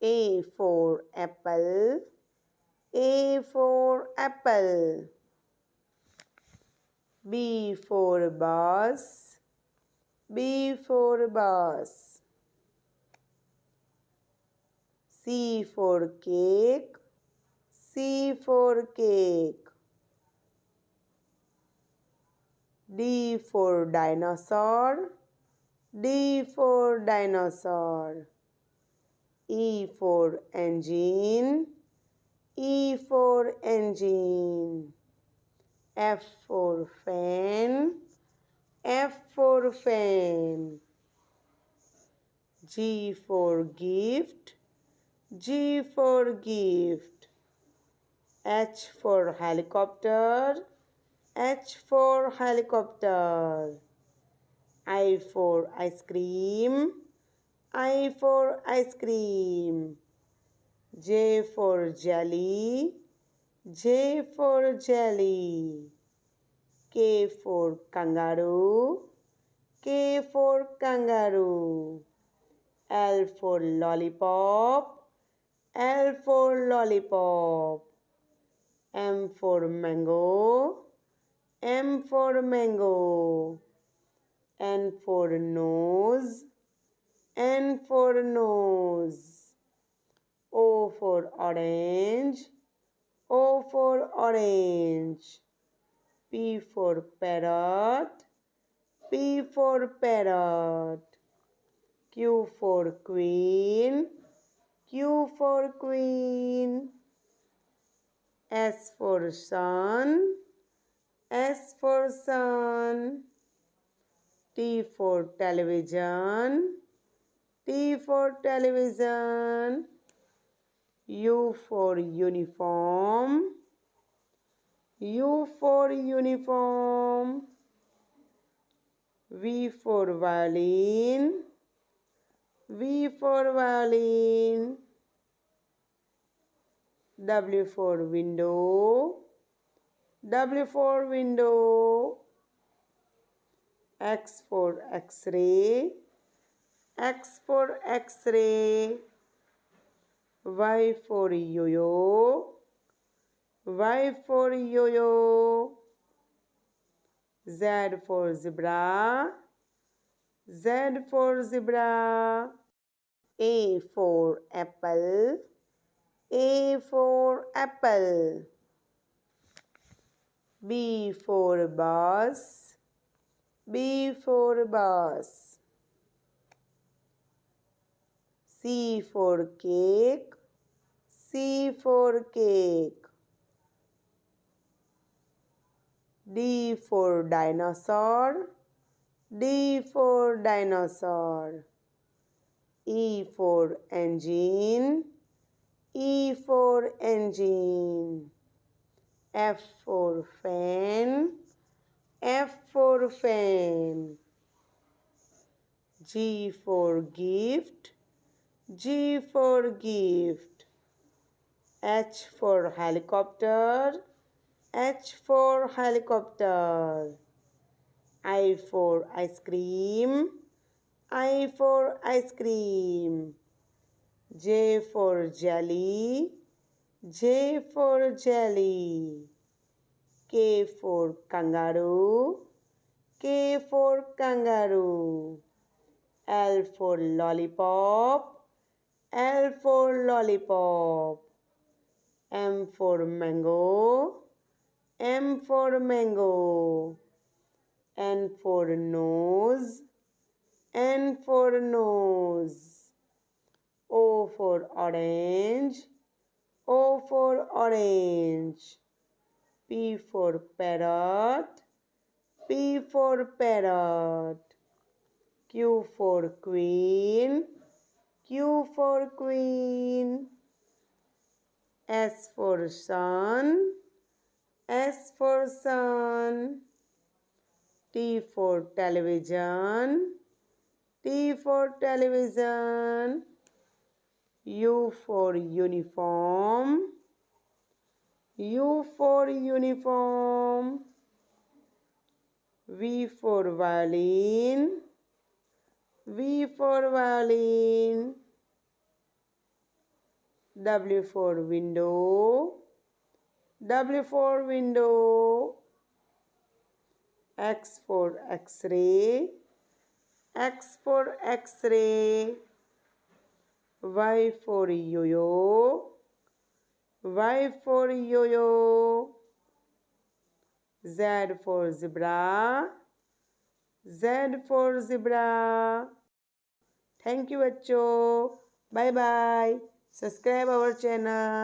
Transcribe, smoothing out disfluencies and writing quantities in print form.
A for apple. A for apple. B for bus. B for bus. C for cake. C for cake. D for dinosaur. D for dinosaur. E for engine. E for engine. F for fan. F for fan. G for gift. G for gift. H for helicopter. H for helicopter. I for ice cream. I for ice cream. J for jelly. J for jelly. K for kangaroo. K for kangaroo. L for lollipop. L for lollipop. M for mango. M for mango. N for nose. N for nose. O for orange. O for orange. P for parrot. P for parrot. Q for queen. Q for queen. S for sun. S for sun. T for television. T for television. U for uniform. U for uniform. V for violin. V for violin. W for window. W for window. X for X-ray. X for X-ray. Y for yo-yo. Y for yo-yo. Z for zebra. Z for zebra. A for apple. A for apple. B for bus. B for bus. C for cake. C for cake. D for dinosaur. D for dinosaur. E for engine. E for engine. F for fan. F for fan. G for gift. G for gift. H for helicopter. H for helicopter. I for ice cream. I for ice cream. J for jelly. J for jelly. K for kangaroo. K for kangaroo. L for lollipop. L for lollipop. M for mango. M for mango. N for nose. N for nose. O for orange. O for orange. P for parrot. P for parrot. Q for queen. Q for queen. S for sun. S for sun. T for television. T for television. U for uniform. U for uniform. V for violin. V for violin. W for window. W for window. X for X-ray. X for X-ray. Y for yo-yo. Y for yo-yo. Z for zebra. Z for zebra. Thank you बच्चों. Bye bye. Subscribe our channel.